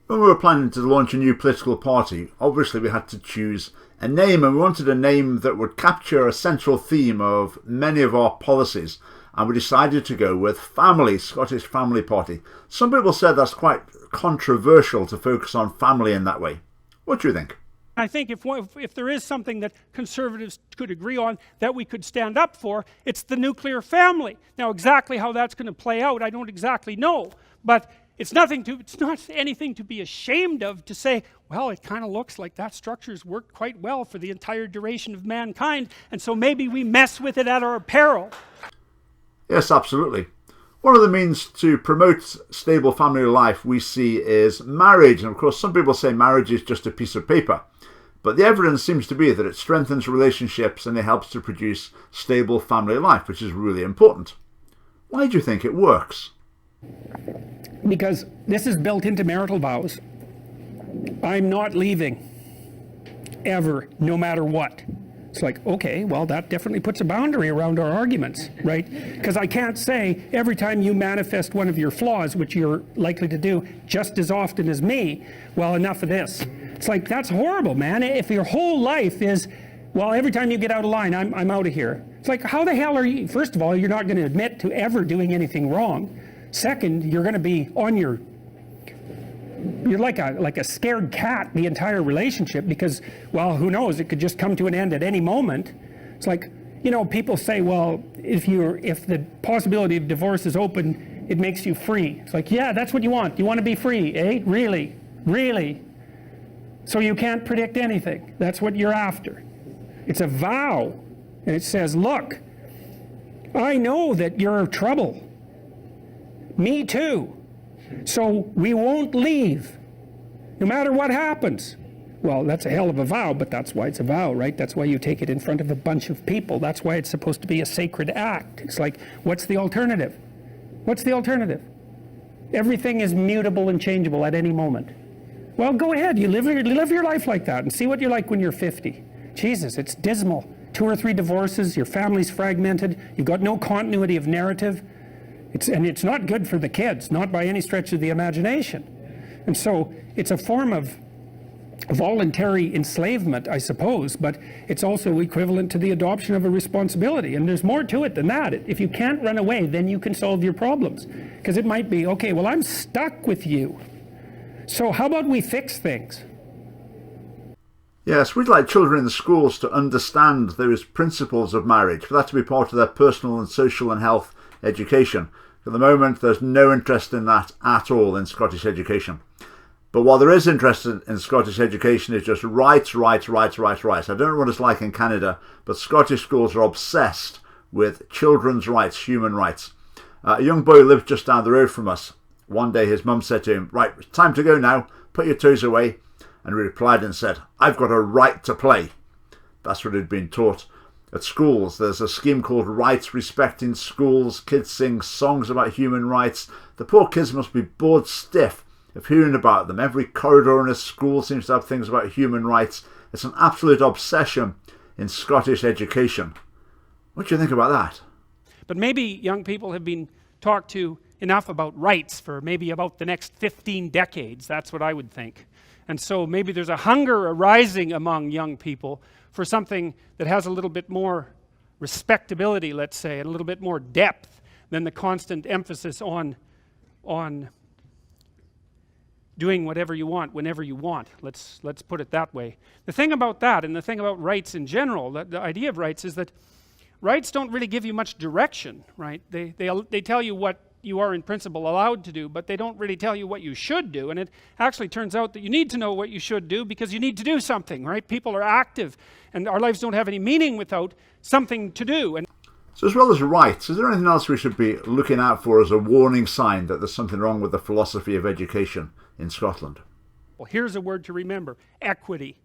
When we were planning to launch a new political party, obviously we had to choose a name, and we wanted a name that would capture a central theme of many of our policies, and we decided to go with Family, Scottish Family Party. Some people said that's quite controversial to focus on family in that way. What do you think? I think if there is something that conservatives could agree on that we could stand up for, it's the nuclear family. Now exactly how that's going to play out, I don't exactly know, but it's not anything to be ashamed of to say, well, it kind of looks like that structure's worked quite well for the entire duration of mankind, and so maybe we mess with it at our peril. Yes, absolutely. One of the means to promote stable family life we see is marriage, and of course some people say marriage is just a piece of paper, but the evidence seems to be that it strengthens relationships and it helps to produce stable family life, which is really important. Why do you think it works? Because this is built into marital vows. I'm not leaving, ever, no matter what. It's like, okay, well, that definitely puts a boundary around our arguments, right? Because I can't say every time you manifest one of your flaws, which you're likely to do just as often as me, well, enough of this. It's like, that's horrible, man. If your whole life is, well, every time you get out of line, I'm out of here. It's like, how the hell are you? First of all, you're not going to admit to ever doing anything wrong. Second, you're going to be on you're like a scared cat the entire relationship, because, well, who knows, it could just come to an end at any moment. It's like, you know, people say, well, if the possibility of divorce is open, it makes you free. It's like, yeah, that's what you want. You want to be free, eh? Really? Really? So you can't predict anything. That's what you're after. It's a vow. And it says, look, I know that you're trouble. Me too. So we won't leave, no matter what happens. Well, that's a hell of a vow, but that's why it's a vow, right? That's why you take it in front of a bunch of people. That's why it's supposed to be a sacred act. It's like, what's the alternative? What's the alternative? Everything is mutable and changeable at any moment. Well, go ahead, you live your life like that and see what you're like when you're 50. Jesus, it's dismal. 2 or 3 divorces, your family's fragmented, you've got no continuity of narrative. And it's not good for the kids, not by any stretch of the imagination. And so it's a form of voluntary enslavement, I suppose, but it's also equivalent to the adoption of a responsibility. And there's more to it than that. If you can't run away, then you can solve your problems. Because it might be, okay, well, I'm stuck with you. So how about we fix things? Yes, we'd like children in the schools to understand those principles of marriage, for that to be part of their personal and social and health education. At the moment, there's no interest in that at all in Scottish education. But what there is interest in Scottish education is just rights. I don't know what it's like in Canada, but Scottish schools are obsessed with children's rights, human rights. A young boy lived just down the road from us. One day his mum said to him, right, it's time to go now, put your toys away. And he replied and said, I've got a right to play. That's what he'd been taught. At schools, there's a scheme called Rights Respect in Schools. Kids sing songs about human rights. The poor kids must be bored stiff of hearing about them. Every corridor in a school seems to have things about human rights. It's an absolute obsession in Scottish education. What do you think about that? But maybe young people have been talked to enough about rights for maybe about the next 15 decades. That's what I would think. And so maybe there's a hunger arising among young people for something that has a little bit more respectability, let's say, and a little bit more depth than the constant emphasis on doing whatever you want, whenever you want. Let's put it that way. The thing about that, and the thing about rights in general, the idea of rights is that rights don't really give you much direction, right? They tell you what you are in principle allowed to do, but they don't really tell you what you should do. And it actually turns out that you need to know what you should do because you need to do something, right? People are active, and our lives don't have any meaning without something to do. And so as well as rights, is there anything else we should be looking out for as a warning sign that there's something wrong with the philosophy of education in Scotland? Well, here's a word to remember: equity.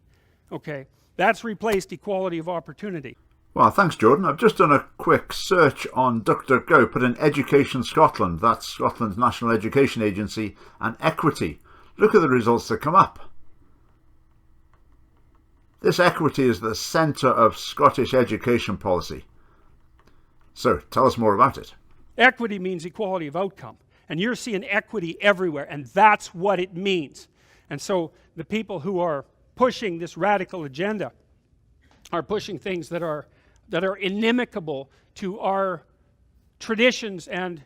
Okay, that's replaced equality of opportunity. Well, thanks, Jordan. I've just done a quick search on DuckDuckGo, put in Education Scotland, that's Scotland's National Education Agency, and equity. Look at the results that come up. This equity is the centre of Scottish education policy. So, tell us more about it. Equity means equality of outcome. And you're seeing equity everywhere, and that's what it means. And so the people who are pushing this radical agenda are pushing things that are inimical to our traditions and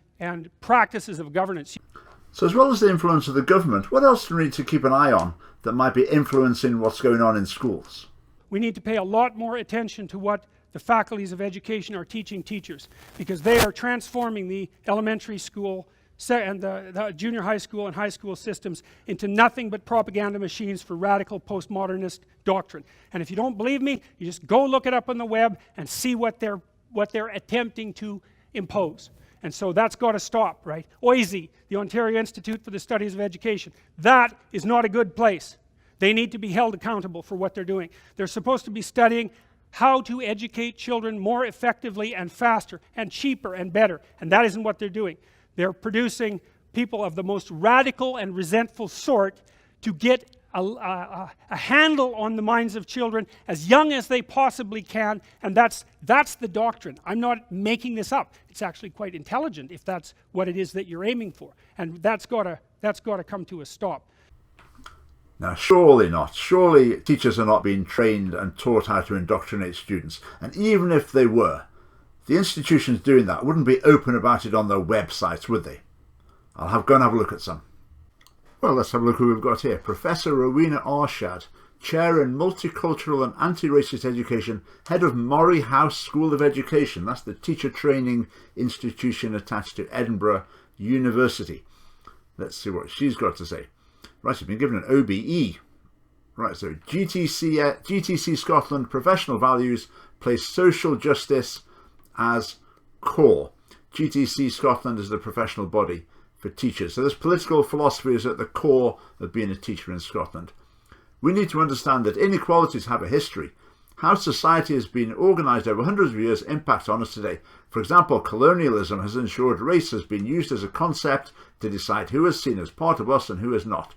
practices of governance. So as well as the influence of the government, what else do we need to keep an eye on that might be influencing what's going on in schools? We need to pay a lot more attention to what the faculties of education are teaching teachers, because they are transforming the elementary school and the junior high school and high school systems into nothing but propaganda machines for radical postmodernist doctrine. And if you don't believe me, you just go look it up on the web and see what they're attempting to impose. And so that's got to stop, right? OISE, the Ontario Institute for the Studies of Education, that is not a good place. They need to be held accountable for what they're doing. They're supposed to be studying how to educate children more effectively and faster and cheaper and better, and that isn't what they're doing. They're producing people of the most radical and resentful sort to get a handle on the minds of children as young as they possibly can, and that's the doctrine. I'm not making this up. It's actually quite intelligent if that's what it is that you're aiming for, and that's got to come to a stop. Now, surely not. Surely teachers are not being trained and taught how to indoctrinate students. And even if they were, the institutions doing that wouldn't be open about it on their websites, would they? Go and have a look at some. Well, let's have a look who we've got here. Professor Rowena Arshad, Chair in Multicultural and Anti-Racist Education, Head of Murray House School of Education. That's the teacher training institution attached to Edinburgh University. Let's see what she's got to say. Right, she's been given an OBE. Right, so GTC Scotland Professional Values place social justice as core. GTC Scotland is the professional body for teachers. So this political philosophy is at the core of being a teacher in Scotland. We need to understand that inequalities have a history. How society has been organised over hundreds of years impacts on us today. For example, colonialism has ensured race has been used as a concept to decide who is seen as part of us and who is not.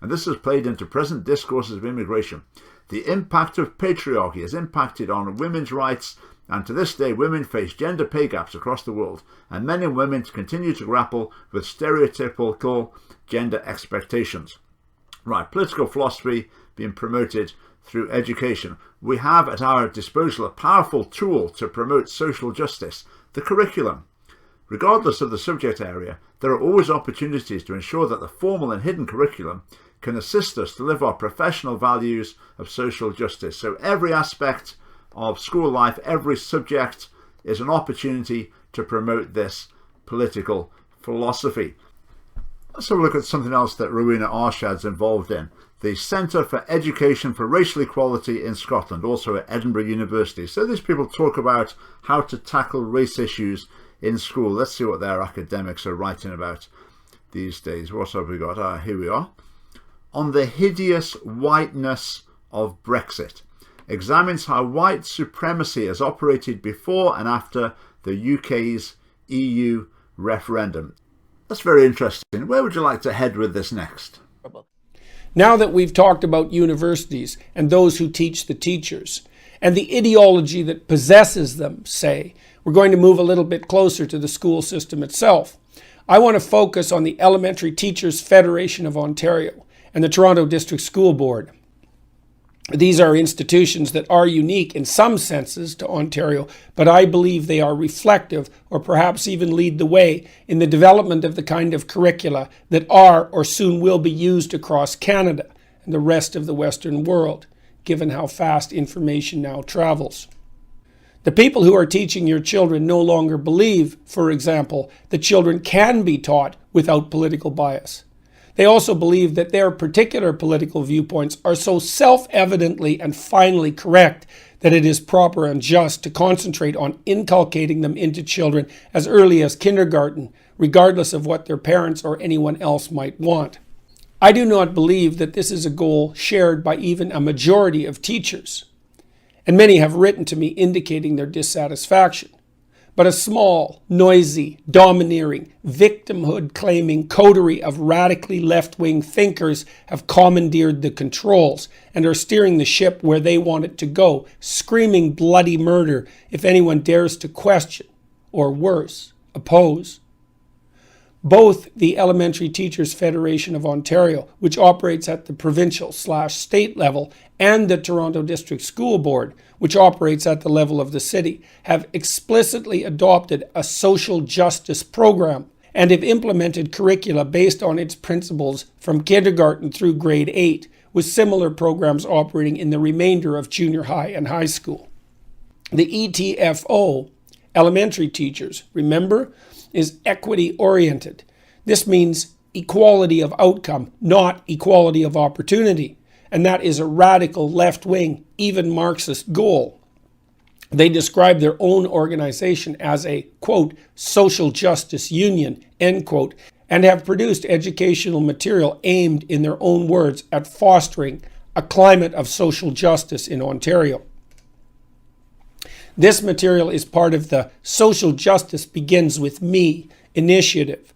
And this has played into present discourses of immigration. The impact of patriarchy has impacted on women's rights, and to this day women face gender pay gaps across the world, and men and women continue to grapple with stereotypical gender expectations. Right, political philosophy being promoted through education. We have at our disposal a powerful tool to promote social justice, the curriculum. Regardless of the subject area, there are always opportunities to ensure that the formal and hidden curriculum can assist us to live our professional values of social justice. So every aspect of school life, every subject is an opportunity to promote this political philosophy. Let's have a look at something else that Rowena Arshad's involved in. The Centre for Education for Racial Equality in Scotland, also at Edinburgh University. So these people talk about how to tackle race issues in school. Let's see what their academics are writing about these days. What have we got? Here we are. On the hideous whiteness of Brexit. Examines how white supremacy has operated before and after the UK's EU referendum. That's very interesting. Where would you like to head with this next? Now that we've talked about universities and those who teach the teachers and the ideology that possesses them, say, we're going to move a little bit closer to the school system itself. I want to focus on the Elementary Teachers Federation of Ontario and the Toronto District School Board. These are institutions that are unique in some senses to Ontario, but I believe they are reflective or perhaps even lead the way in the development of the kind of curricula that are or soon will be used across Canada and the rest of the Western world, given how fast information now travels. The people who are teaching your children no longer believe, for example, that children can be taught without political bias. They also believe that their particular political viewpoints are so self-evidently and finally correct that it is proper and just to concentrate on inculcating them into children as early as kindergarten, regardless of what their parents or anyone else might want. I do not believe that this is a goal shared by even a majority of teachers, and many have written to me indicating their dissatisfaction. But a small, noisy, domineering, victimhood-claiming coterie of radically left-wing thinkers have commandeered the controls and are steering the ship where they want it to go, screaming bloody murder if anyone dares to question, or worse, oppose. Both the Elementary Teachers Federation of Ontario, which operates at the provincial/state level, and the Toronto District School Board, which operates at the level of the city, have explicitly adopted a social justice program and have implemented curricula based on its principles from kindergarten through grade 8, with similar programs operating in the remainder of junior high and high school. The ETFO, elementary teachers, remember, is equity-oriented. This means equality of outcome, not equality of opportunity. And that is a radical left-wing, even Marxist goal. They describe their own organization as a, quote, social justice union, end quote, and have produced educational material aimed, in their own words, at fostering a climate of social justice in Ontario. This material is part of the Social Justice Begins With Me initiative.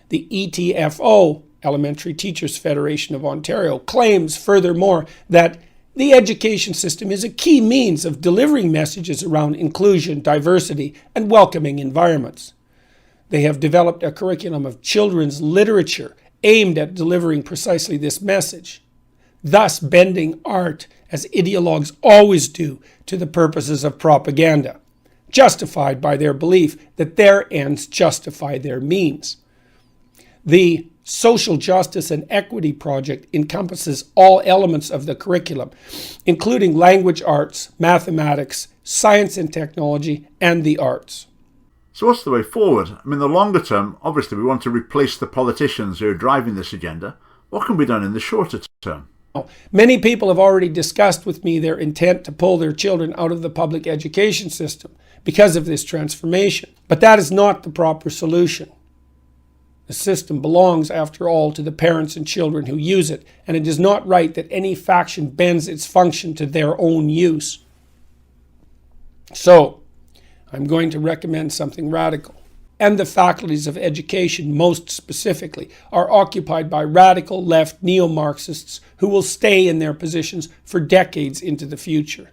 The ETFO, Elementary Teachers Federation of Ontario, claims furthermore that the education system is a key means of delivering messages around inclusion, diversity, and welcoming environments. They have developed a curriculum of children's literature aimed at delivering precisely this message, thus bending art, as ideologues always do, to the purposes of propaganda, justified by their belief that their ends justify their means. The Social Justice and Equity Project encompasses all elements of the curriculum, including language arts, mathematics, science and technology, and the arts. So what's the way forward? I mean, the longer term, obviously we want to replace the politicians who are driving this agenda. What can be done in the shorter term? Many people have already discussed with me their intent to pull their children out of the public education system because of this transformation. But that is not the proper solution. The system belongs, after all, to the parents and children who use it, and it is not right that any faction bends its function to their own use. So, I'm going to recommend something radical. And the faculties of education, most specifically, are occupied by radical left neo-Marxists who will stay in their positions for decades into the future.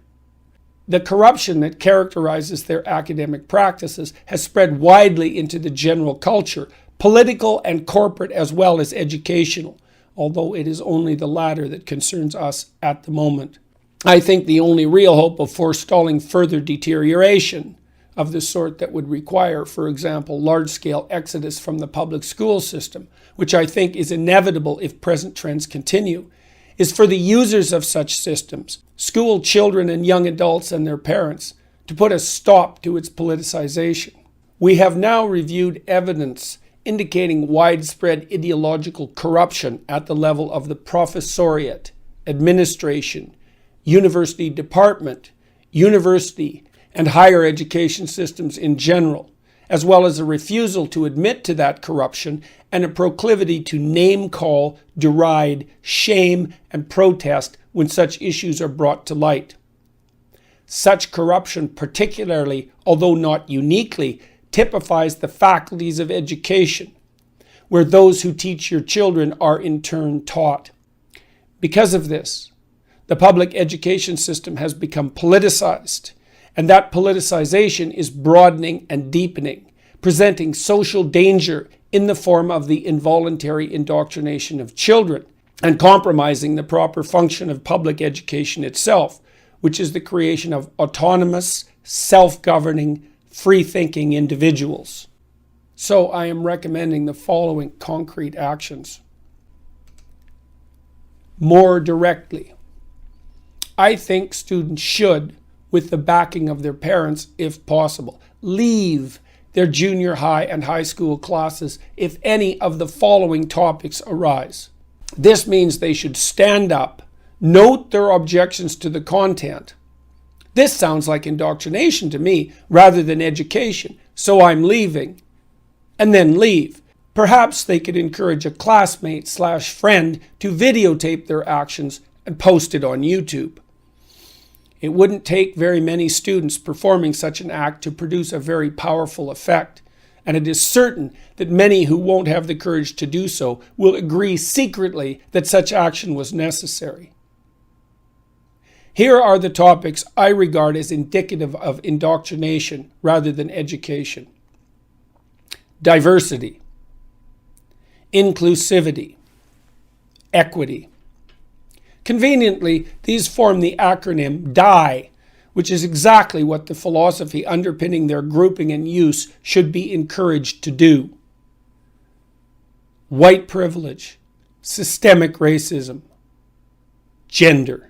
The corruption that characterizes their academic practices has spread widely into the general culture, political and corporate as well as educational, although it is only the latter that concerns us at the moment. I think the only real hope of forestalling further deterioration of the sort that would require, for example, large-scale exodus from the public school system, which I think is inevitable if present trends continue, is for the users of such systems, school children and young adults and their parents, to put a stop to its politicization. We have now reviewed evidence indicating widespread ideological corruption at the level of the professoriate, administration, university department, university, and higher education systems in general, as well as a refusal to admit to that corruption and a proclivity to name-call, deride, shame, and protest when such issues are brought to light. Such corruption particularly, although not uniquely, typifies the faculties of education, where those who teach your children are in turn taught. Because of this, the public education system has become politicized, and that politicization is broadening and deepening, presenting social danger in the form of the involuntary indoctrination of children, and compromising the proper function of public education itself, which is the creation of autonomous, self-governing, free-thinking individuals. So I am recommending the following concrete actions. More directly, I think students should, with the backing of their parents if possible, leave their junior high and high school classes if any of the following topics arise. This means they should stand up, note their objections to the content. This sounds like indoctrination to me rather than education, so I'm leaving, and then leave. Perhaps they could encourage a classmate/friend to videotape their actions and post it on YouTube. It wouldn't take very many students performing such an act to produce a very powerful effect, and it is certain that many who won't have the courage to do so will agree secretly that such action was necessary. Here are the topics I regard as indicative of indoctrination rather than education. Diversity. inclusivity, equity. Conveniently, these form the acronym DIE, which is exactly what the philosophy underpinning their grouping and use should be encouraged to do. White privilege, systemic racism, gender.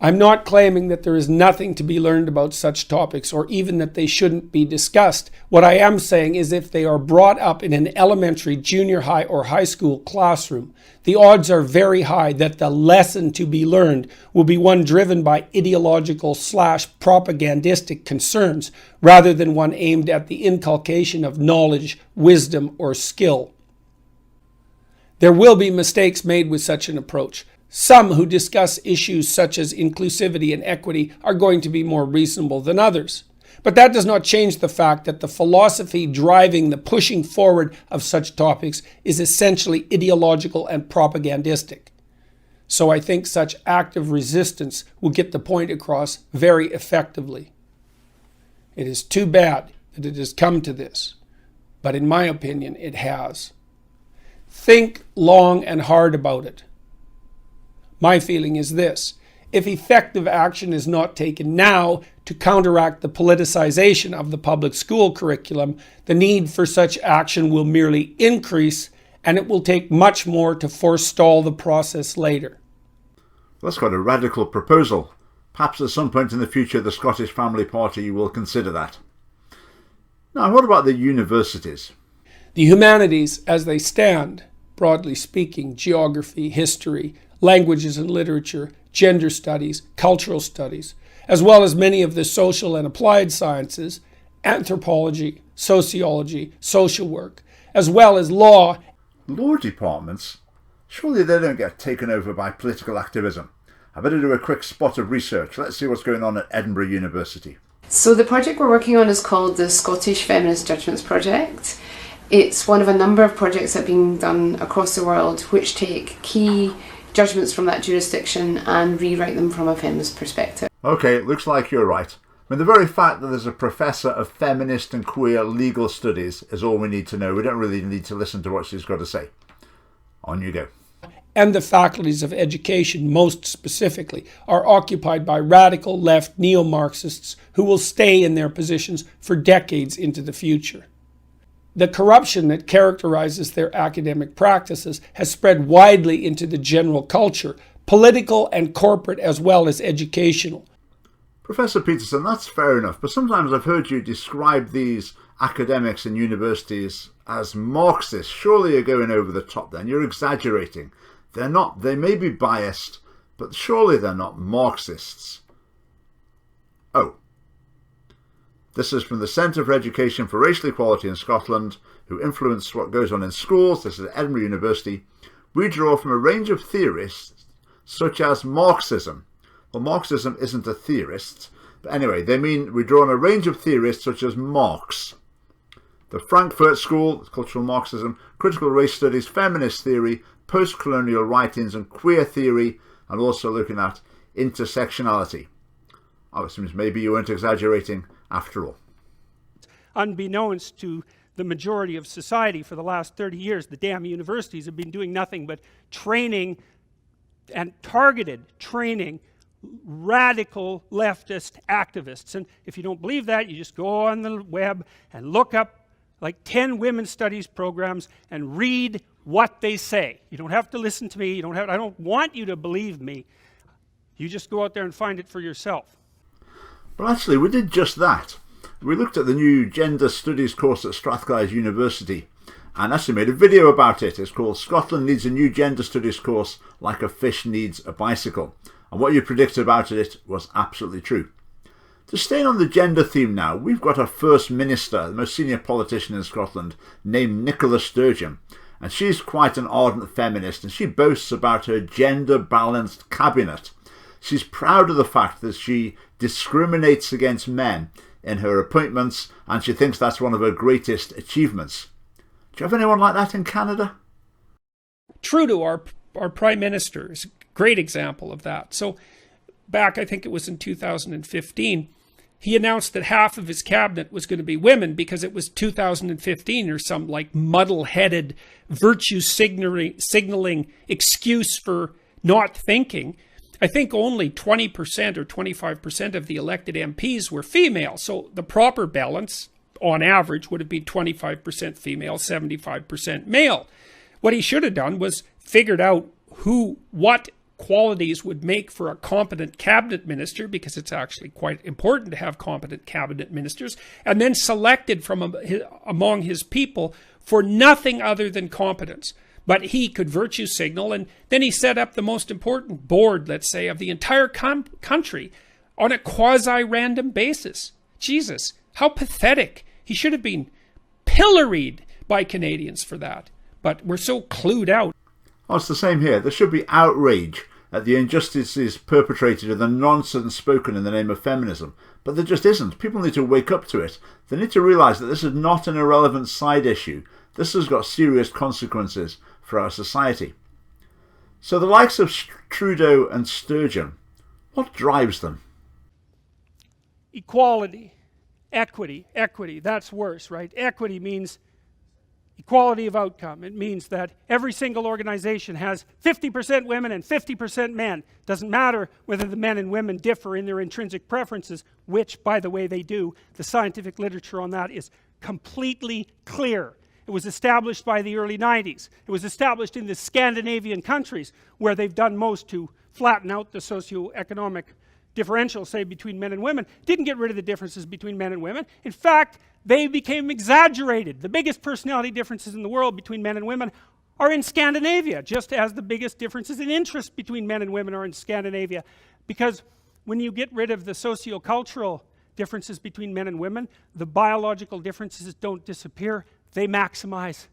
I'm not claiming that there is nothing to be learned about such topics or even that they shouldn't be discussed. What I am saying is if they are brought up in an elementary, junior high, or high school classroom, the odds are very high that the lesson to be learned will be one driven by ideological/propagandistic concerns rather than one aimed at the inculcation of knowledge, wisdom, or skill. There will be mistakes made with such an approach. Some who discuss issues such as inclusivity and equity are going to be more reasonable than others. But that does not change the fact that the philosophy driving the pushing forward of such topics is essentially ideological and propagandistic. So I think such active resistance will get the point across very effectively. It is too bad that it has come to this, but in my opinion, it has. Think long and hard about it. My feeling is this: if effective action is not taken now to counteract the politicization of the public school curriculum, the need for such action will merely increase, and it will take much more to forestall the process later. That's quite a radical proposal. Perhaps at some point in the future the Scottish Family Party will consider that. Now, what about the universities? The humanities as they stand, broadly speaking, geography, history, languages and literature, gender studies, cultural studies, as well as many of the social and applied sciences, anthropology, sociology, social work, as well as law. Law departments? Surely they don't get taken over by political activism. I better do a quick spot of research. Let's see what's going on at Edinburgh University. So the project we're working on is called the Scottish Feminist Judgments Project. It's one of a number of projects that have been done across the world which take key judgments from that jurisdiction and rewrite them from a feminist perspective. Okay, it looks like you're right. I mean, the very fact that there's a professor of feminist and queer legal studies is all we need to know. We don't really need to listen to what she's got to say. On you go. And the faculties of education, most specifically, are occupied by radical left neo-Marxists who will stay in their positions for decades into the future. The corruption that characterizes their academic practices has spread widely into the general culture, political and corporate as well as educational. Professor Peterson, that's fair enough, but sometimes I've heard you describe these academics in universities as Marxists. Surely you're going over the top then, you're exaggerating. They're not, they may be biased, but surely they're not Marxists. Oh. This is from the Centre for Education for Racial Equality in Scotland, who influence what goes on in schools. This is at Edinburgh University. We draw from a range of theorists, such as Marxism. Well, Marxism isn't a theorist, but anyway, they mean we draw on a range of theorists such as Marx, the Frankfurt School, cultural Marxism, critical race studies, feminist theory, post-colonial writings and queer theory, and also looking at intersectionality. Oh, it seems maybe you weren't exaggerating after all. Unbeknownst to the majority of society for the last 30 years, the damn universities have been doing nothing but training and targeted training radical leftist activists. And if you don't believe that, you just go on the web and look up like 10 women's studies programs and read what they say. You don't have to listen to me. I don't want you to believe me. You just go out there and find it for yourself. Well, actually, we did just that. We looked at the new gender studies course at Strathclyde University and actually made a video about it. It's called Scotland Needs a New Gender Studies Course Like a Fish Needs a Bicycle. And what you predicted about it was absolutely true. To stay on the gender theme now, we've got our First Minister, the most senior politician in Scotland, named Nicola Sturgeon. And she's quite an ardent feminist, and she boasts about her gender-balanced cabinet. She's proud of the fact that she discriminates against men in her appointments, and she thinks that's one of her greatest achievements. Do you have anyone like that in Canada? Trudeau, our Prime Minister, is a great example of that. So back, I think it was in 2015, he announced that half of his cabinet was going to be women because it was 2015 or some like muddle-headed virtue signaling excuse for not thinking. I think only 20% or 25% of the elected MPs were female. So the proper balance on average would have been 25% female, 75% male. What he should have done was figured out what qualities would make for a competent cabinet minister, because it's actually quite important to have competent cabinet ministers, and then selected from among his people for nothing other than competence. But he could virtue signal, and then he set up the most important board, let's say, of the entire country on a quasi-random basis. Jesus, how pathetic. He should have been pilloried by Canadians for that. But we're so clued out. Oh, it's the same here. There should be outrage at the injustices perpetrated and the nonsense spoken in the name of feminism. But there just isn't. People need to wake up to it. They need to realise that this is not an irrelevant side issue. This has got serious consequences for our society. So the likes of Trudeau and Sturgeon, what drives them? Equality, equity, that's worse, right? Equity means equality of outcome. It means that every single organization has 50% women and 50% men. Doesn't matter whether the men and women differ in their intrinsic preferences, which, by the way, they do. The scientific literature on that is completely clear. It was established by the early 90s. It was established in the Scandinavian countries, where they've done most to flatten out the socioeconomic differential, say, between men and women. Didn't get rid of the differences between men and women. In fact, they became exaggerated. The biggest personality differences in the world between men and women are in Scandinavia, just as the biggest differences in interest between men and women are in Scandinavia. Because when you get rid of the sociocultural differences between men and women, the biological differences don't disappear, they maximize.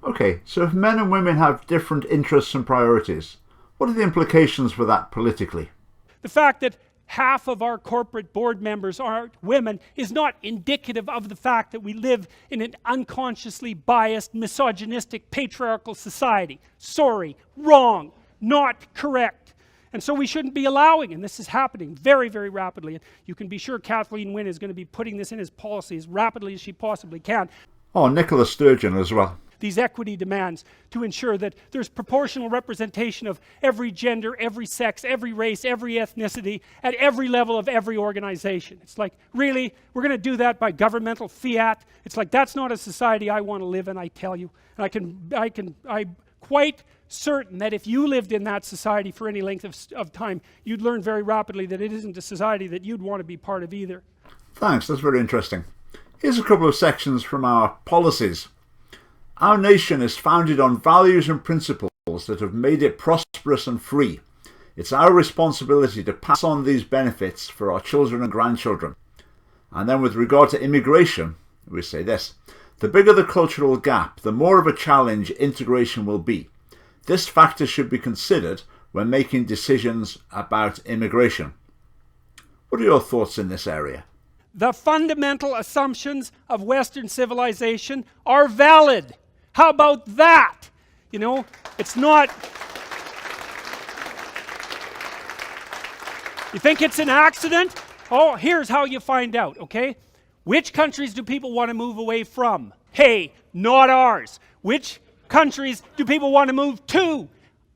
Okay, so if men and women have different interests and priorities, what are the implications for that politically? The fact that half of our corporate board members are women is not indicative of the fact that we live in an unconsciously biased, misogynistic, patriarchal society. Sorry, wrong, not correct. And so we shouldn't be allowing, and this is happening very, very rapidly. And you can be sure Kathleen Wynne is going to be putting this in his policy as rapidly as she possibly can. Oh, Nicola Sturgeon as well. These equity demands to ensure that there's proportional representation of every gender, every sex, every race, every ethnicity at every level of every organization. It's like, really? We're going to do that by governmental fiat? It's like, that's not a society I want to live in, I tell you. And I'm quite certain that if you lived in that society for any length of time, you'd learn very rapidly that it isn't a society that you'd want to be part of either. Thanks, that's very interesting. Here's a couple of sections from our policies. Our nation is founded on values and principles that have made it prosperous and free. It's our responsibility to pass on these benefits for our children and grandchildren. And then with regard to immigration, we say this: the bigger the cultural gap, the more of a challenge integration will be. This factor should be considered when making decisions about immigration. What are your thoughts in this area? The fundamental assumptions of Western civilization are valid. How about that? You know, it's not... You think it's an accident? Oh, here's how you find out, okay? Which countries do people want to move away from? Hey, not ours. Which countries do people want to move to?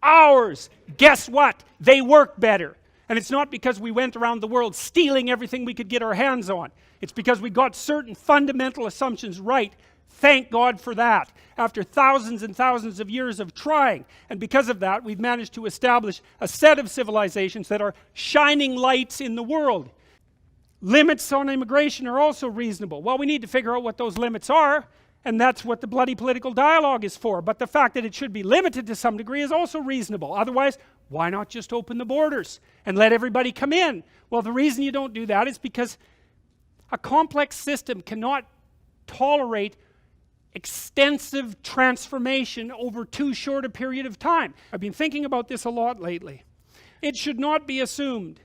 Ours. Guess what? They work better. And it's not because we went around the world stealing everything we could get our hands on. It's because we got certain fundamental assumptions right. Thank God for that. After thousands and thousands of years of trying. And because of that, we've managed to establish a set of civilizations that are shining lights in the world. Limits on immigration are also reasonable. Well, we need to figure out what those limits are. And that's what the bloody political dialogue is for. But the fact that it should be limited to some degree is also reasonable. Otherwise, why not just open the borders and let everybody come in? Well, the reason you don't do that is because a complex system cannot tolerate extensive transformation over too short a period of time. I've been thinking about this a lot lately. It should not be assumed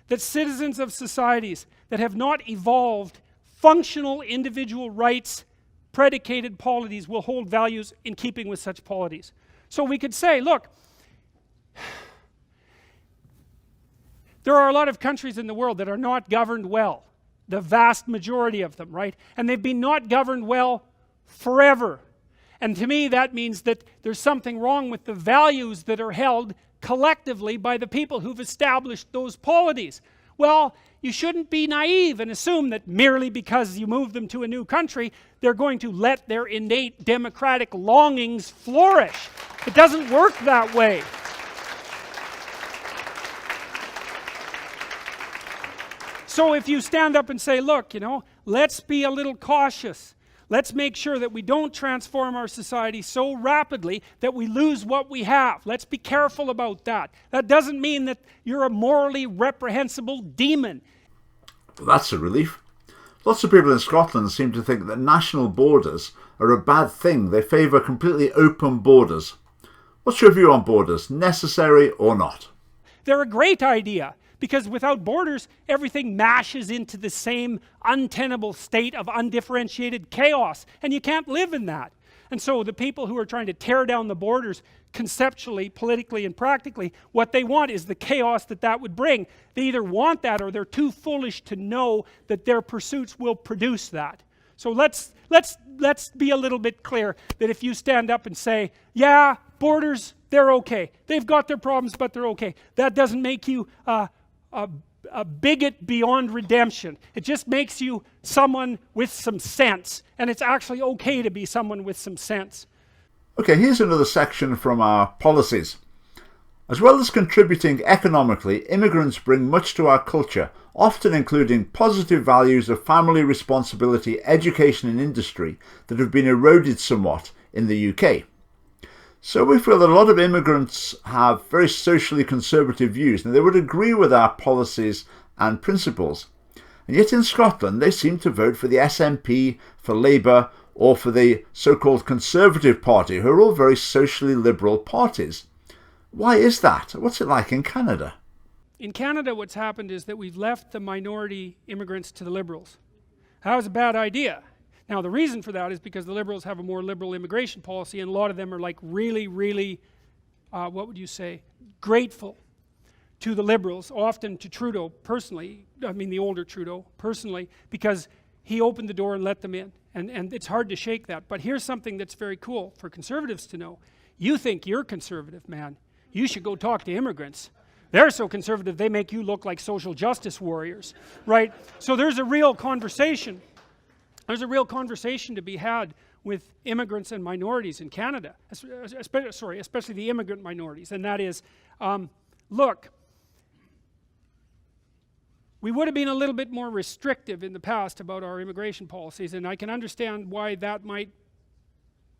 that citizens of societies that have not evolved functional individual rights predicated polities will hold values in keeping with such polities. So we could say, look, there are a lot of countries in the world that are not governed well. the vast majority of them, right? And they've been not governed well forever. And to me that means that there's something wrong with the values that are held collectively by the people who've established those polities. Well, you shouldn't be naive and assume that merely because you move them to a new country, they're going to let their innate democratic longings flourish. It doesn't work that way. So if you stand up and say, look, let's be a little cautious. Let's make sure that we don't transform our society so rapidly that we lose what we have. Let's be careful about that. That doesn't mean that you're a morally reprehensible demon. Well, that's a relief. Lots of people in Scotland seem to think that national borders are a bad thing. They favour completely open borders. What's your view on borders? Necessary or not? They're a great idea. Because without borders, everything mashes into the same untenable state of undifferentiated chaos. And you can't live in that. And so the people who are trying to tear down the borders conceptually, politically, and practically, what they want is the chaos that that would bring. They either want that or they're too foolish to know that their pursuits will produce that. So let's be a little bit clear that if you stand up and say, yeah, borders, they're okay. They've got their problems, but they're okay. That doesn't make you a bigot beyond redemption. It just makes you someone with some sense. And it's actually okay to be someone with some sense. Okay, here's another section from our policies. As well as contributing economically, immigrants bring much to our culture, often including positive values of family responsibility, education and industry that have been eroded somewhat in the UK. So we feel that a lot of immigrants have very socially conservative views and they would agree with our policies and principles. And yet in Scotland they seem to vote for the SNP, for Labour or for the so-called Conservative Party, who are all very socially liberal parties. Why is that? What's it like in Canada? In Canada what's happened is that we've left the minority immigrants to the Liberals. That was a bad idea. Now the reason for that is because the Liberals have a more liberal immigration policy and a lot of them are like really, really, what would you say, grateful to the Liberals, often to Trudeau personally, I mean the older Trudeau personally, because he opened the door and let them in. And it's hard to shake that. But here's something that's very cool for conservatives to know. You think you're conservative, man. You should go talk to immigrants. They're so conservative they make you look like social justice warriors, right? So there's a real conversation. There's a real conversation to be had with immigrants and minorities in Canada, especially the immigrant minorities, and that is, look, we would have been a little bit more restrictive in the past about our immigration policies, and I can understand why that might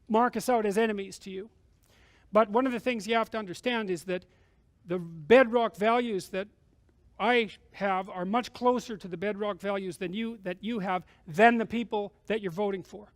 mark us out as enemies to you. But one of the things you have to understand is that the bedrock values that I have are much closer to the bedrock values that you have than the people that you're voting for.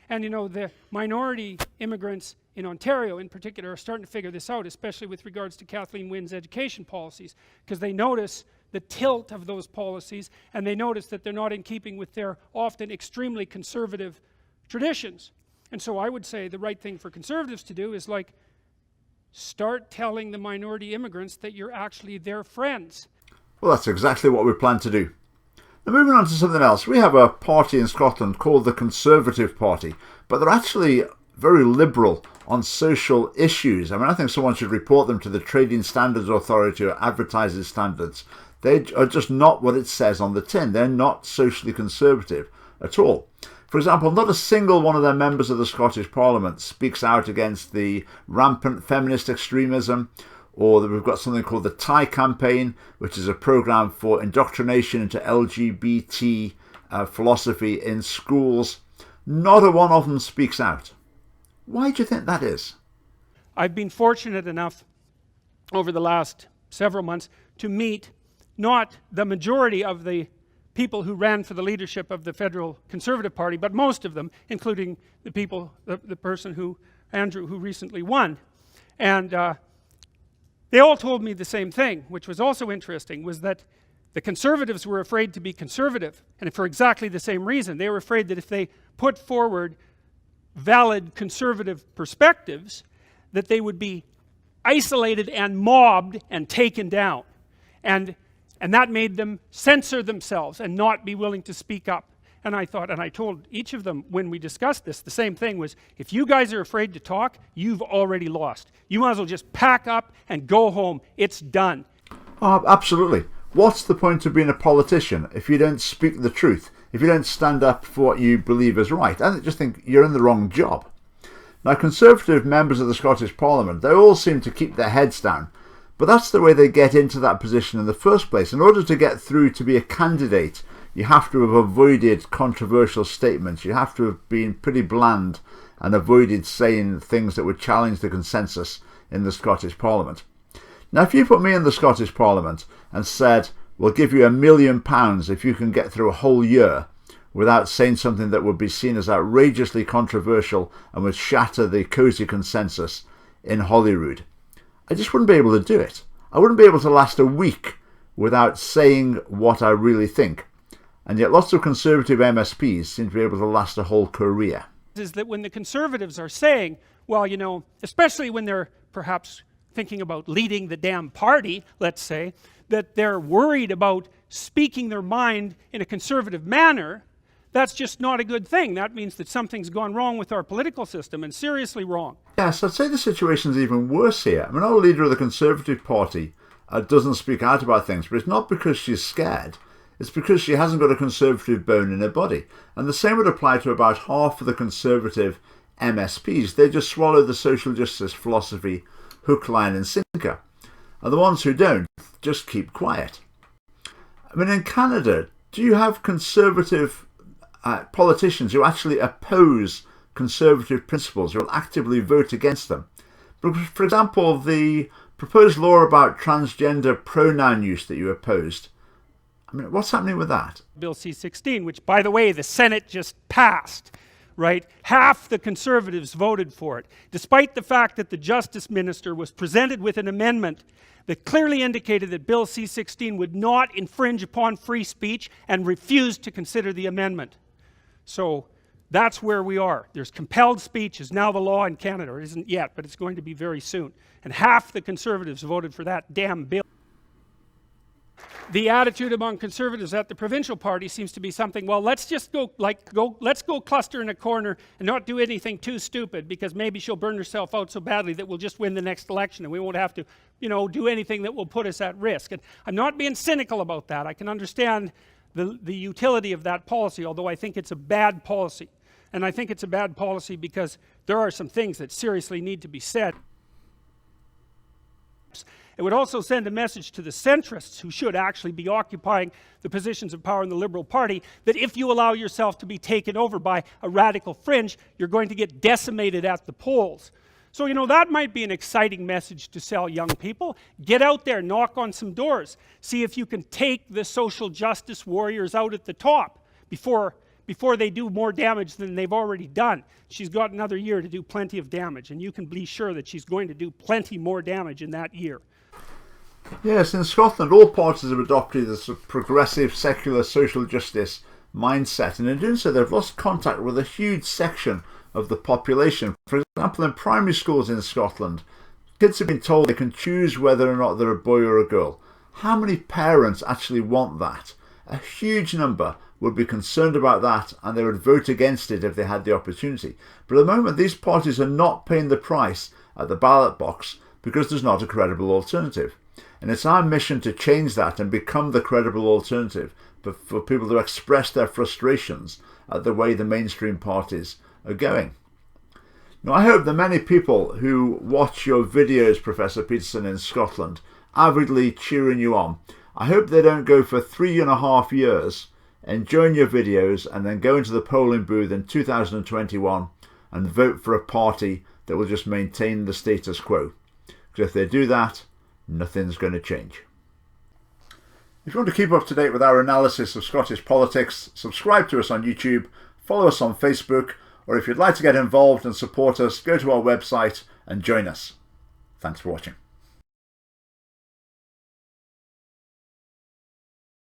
And the minority immigrants in Ontario in particular are starting to figure this out, especially with regards to Kathleen Wynne's education policies, because they notice the tilt of those policies and they notice that they're not in keeping with their often extremely conservative traditions. And so I would say the right thing for conservatives to do is like start telling the minority immigrants that you're actually their friends. Well, that's exactly what we plan to do. Now, moving on to something else, we have a party in Scotland called the Conservative Party, but they're actually very liberal on social issues. I mean, I think someone should report them to the Trading Standards Authority or Advertising Standards. They are just not what it says on the tin. They're not socially conservative at all. For example, not a single one of their members of the Scottish Parliament speaks out against the rampant feminist extremism, or that we've got something called the TIE campaign, which is a program for indoctrination into LGBT philosophy in schools. Not a one of them speaks out. Why do you think that is? I've been fortunate enough over the last several months to meet not the majority of the people who ran for the leadership of the Federal Conservative Party, but most of them, including the person who, Andrew, who recently won. And they all told me the same thing, which was also interesting, was that the Conservatives were afraid to be conservative, and for exactly the same reason. They were afraid that if they put forward valid conservative perspectives, that they would be isolated and mobbed and taken down. And And that made them censor themselves and not be willing to speak up. And I thought, and I told each of them when we discussed this, the same thing was, if you guys are afraid to talk, you've already lost. You might as well just pack up and go home. It's done. Oh, absolutely. What's the point of being a politician if you don't speak the truth, if you don't stand up for what you believe is right? I just think you're in the wrong job. Now, Conservative members of the Scottish Parliament, they all seem to keep their heads down, but that's the way they get into that position in the first place. In order to get through to be a candidate, you have to have avoided controversial statements. You have to have been pretty bland and avoided saying things that would challenge the consensus in the Scottish Parliament. Now, if you put me in the Scottish Parliament and said, we'll give you £1 million if you can get through a whole year without saying something that would be seen as outrageously controversial and would shatter the cosy consensus in Holyrood, I just wouldn't be able to do it. I wouldn't be able to last a week without saying what I really think. And yet lots of Conservative MSPs seem to be able to last a whole career. Is that when the Conservatives are saying, well, you know, especially when they're perhaps thinking about leading the damn party, let's say, that they're worried about speaking their mind in a conservative manner, that's just not a good thing. That means that something's gone wrong with our political system, and seriously wrong. Yes, I'd say the situation's even worse here. I mean, our leader of the Conservative Party doesn't speak out about things, but it's not because she's scared. It's because she hasn't got a Conservative bone in her body. And the same would apply to about half of the Conservative MSPs. They just swallow the social justice philosophy hook, line and sinker. And the ones who don't just keep quiet. I mean, in Canada, do you have Conservative politicians who actually oppose Conservative principles, who will actively vote against them? For example, the proposed law about transgender pronoun use that you opposed, I mean, what's happening with that? Bill C-16, which, by the way, the Senate just passed, right? Half the Conservatives voted for it, despite the fact that the Justice Minister was presented with an amendment that clearly indicated that Bill C-16 would not infringe upon free speech and refused to consider the amendment. So that's where we are. There's compelled speech is now the law in Canada. It isn't yet, but it's going to be very soon. And half the Conservatives voted for that damn bill. The attitude among Conservatives at the provincial party seems to be something, well, let's just let's go cluster in a corner and not do anything too stupid, because maybe she'll burn herself out so badly that we'll just win the next election and we won't have to, you know, do anything that will put us at risk. And I'm not being cynical about that. I can understand the utility of that policy, although I think it's a bad policy. And I think it's a bad policy because there are some things that seriously need to be said. It would also send a message to the centrists, who should actually be occupying the positions of power in the Liberal Party, that if you allow yourself to be taken over by a radical fringe, you're going to get decimated at the polls. So, you know, that might be an exciting message to sell young people. Get out there, knock on some doors. See if you can take the social justice warriors out at the top before they do more damage than they've already done. She's got another year to do plenty of damage, and you can be sure that she's going to do plenty more damage in that year. Yes, in Scotland, all parties have adopted this progressive, secular, social justice mindset, and in doing so, they've lost contact with a huge section of the population. For example, in primary schools in Scotland, kids have been told they can choose whether or not they're a boy or a girl. How many parents actually want that? A huge number would be concerned about that, and they would vote against it if they had the opportunity. But at the moment, these parties are not paying the price at the ballot box because there's not a credible alternative. And it's our mission to change that and become the credible alternative, but for people to express their frustrations at the way the mainstream parties are going. Now, I hope that many people who watch your videos, Professor Peterson, in Scotland, avidly cheering you on, I hope they don't go for 3.5 years enjoying your videos and then go into the polling booth in 2021 and vote for a party that will just maintain the status quo. Because if they do that, nothing's going to change. If you want to keep up to date with our analysis of Scottish politics, subscribe to us on YouTube, follow us on Facebook, or if you'd like to get involved and support us, go to our website and join us. Thanks for watching.